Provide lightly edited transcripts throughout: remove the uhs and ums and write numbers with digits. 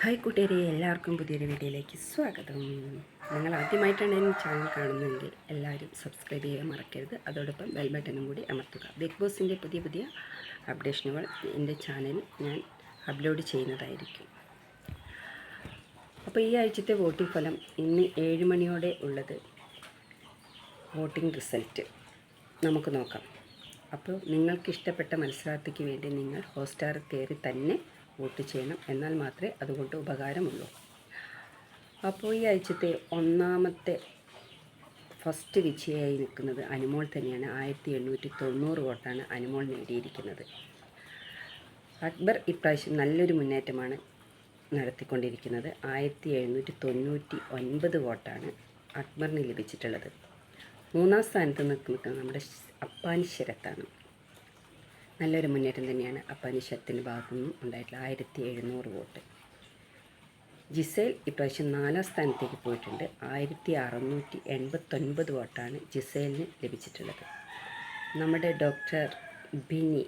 Hi കൂട്ടുകാരെ, എല്ലാവർക്കും പുതിയൊരു വീഡിയോയിലേക്ക് സ്വാഗതം. നിങ്ങൾ ആദ്യമായിട്ടാണ് ഈ ചാനൽ കാണുന്നതെങ്കിൽ എല്ലാവരും സബ്സ്ക്രൈബ് ചെയ്യാൻ മറക്കരുത്. അതോടൊപ്പം ബെൽ ബട്ടണും കൂടി അമർത്തുക. ബിഗ് ബോസിൻ്റെ പുതിയ പുതിയ അപ്ഡേഷനുകൾ എൻ്റെ ചാനലിൽ ഞാൻ അപ്ലോഡ് ചെയ്യുന്നതായിരിക്കും. അപ്പോൾ ഈ ആഴ്ചത്തെ വോട്ടിംഗ് ഫലം ഇന്ന് 7 മണിയോടെ ഉള്ളത് വോട്ടിംഗ് റിസൾട്ട് നമുക്ക് നോക്കാം. അപ്പോൾ നിങ്ങൾക്ക് ഇഷ്ടപ്പെട്ട മത്സരാർത്ഥിക്ക് വേണ്ടി നിങ്ങൾ ഹോട്ട്സ്റ്റാർ കയറി തന്നെ വോട്ട് ചെയ്യണം. എന്നാൽ മാത്രമേ അതുകൊണ്ട് ഉപകാരമുള്ളൂ. അപ്പോൾ ഈ ആഴ്ചത്തെ ഒന്നാമത്തെ ഫസ്റ്റ് വിജയമായി നിൽക്കുന്നത് അനുമോൾ തന്നെയാണ്. 1890 വോട്ടാണ് അനുമോൾ നേടിയിരിക്കുന്നത്. അക്ബർ ഇപ്രാവശ്യം നല്ലൊരു മുന്നേറ്റമാണ് നടത്തിക്കൊണ്ടിരിക്കുന്നത്. 1799 വോട്ടാണ് അക്ബറിന് ലഭിച്ചിട്ടുള്ളത്. മൂന്നാം സ്ഥാനത്ത് നിൽക്കുന്നത് നമ്മുടെ അപ്പാനി ശരത്താണ്. നല്ലൊരു മുന്നേറ്റം തന്നെയാണ് അപ്പാനി ശരത്തിൻ്റെ ഭാഗത്തു നിന്നും ഉണ്ടായിട്ടുള്ള 1700 വോട്ട്. ജിസേൽ ഇപ്രാവശ്യം 4ാം സ്ഥാനത്തേക്ക് പോയിട്ടുണ്ട്. 1689 വോട്ടാണ് ജിസേലിന് ലഭിച്ചിട്ടുള്ളത്. നമ്മുടെ ഡോക്ടർ ബിനി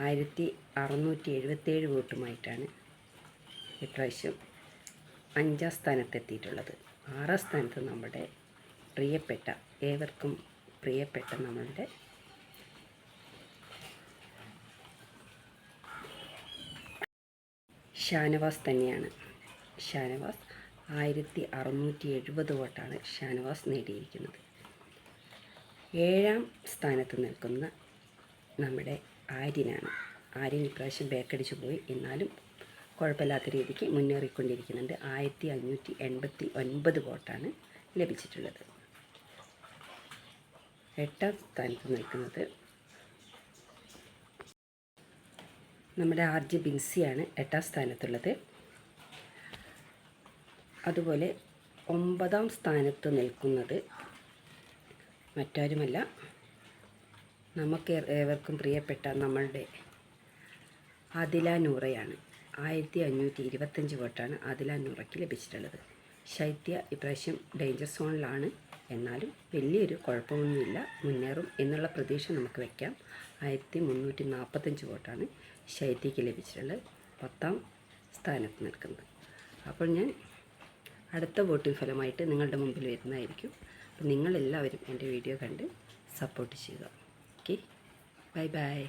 1677 വോട്ടുമായിട്ടാണ് ഇപ്രാവശ്യം 5ാം സ്ഥാനത്തെത്തിയിട്ടുള്ളത്. 6ാം സ്ഥാനത്ത് നമ്മുടെ ഏവർക്കും പ്രിയപ്പെട്ട നമ്മളുടെ ഷാനവാസ് തന്നെയാണ്. ഷാനവാസ് 1670 വോട്ടാണ് ഷാനവാസ് നേടിയിരിക്കുന്നത്. 7ാം സ്ഥാനത്ത് നിൽക്കുന്ന നമ്മുടെ ആര്യനാണ്. ആര്യൻ ഇപ്രാവശ്യം ബേക്കടിച്ചു പോയി, എന്നാലും കുഴപ്പമില്ലാത്ത രീതിക്ക് മുന്നേറിക്കൊണ്ടിരിക്കുന്നുണ്ട്. 1589 വോട്ടാണ് ലഭിച്ചിട്ടുള്ളത്. 8ാം സ്ഥാനത്ത് നിൽക്കുന്നത് നമ്മുടെ RJ ബിൻസിയാണ് 8ാം സ്ഥാനത്തുള്ളത്. അതുപോലെ 9ാം സ്ഥാനത്ത് നിൽക്കുന്നത് മറ്റാരുമല്ല, നമുക്ക് ഏവർക്കും പ്രിയപ്പെട്ട നമ്മളുടെ ആദില നൂറയാണ്. 1525 വോട്ടാണ് ആദില നൂറയ്ക്ക് ലഭിച്ചിട്ടുള്ളത്. ശൈത്യ ഇപ്രാവശ്യം ഡേഞ്ചർ സോണിലാണ്, എന്നാലും വലിയൊരു കുഴപ്പമൊന്നുമില്ല, മുന്നേറും എന്നുള്ള പ്രതീക്ഷ നമുക്ക് വയ്ക്കാം. 1345 വോട്ടാണ് ശൈത്യയ്ക്ക് ലഭിച്ചിട്ടുള്ളത്. 10ാം സ്ഥാനത്ത് നിൽക്കുന്നത്. അപ്പോൾ ഞാൻ അടുത്ത വോട്ടിംഗ് ഫലമായിട്ട് നിങ്ങളുടെ മുമ്പിൽ വരുന്നതായിരിക്കും. അപ്പോൾ നിങ്ങളെല്ലാവരും എൻ്റെ വീഡിയോ കണ്ട് സപ്പോർട്ട് ചെയ്യുക. Okay, bye bye.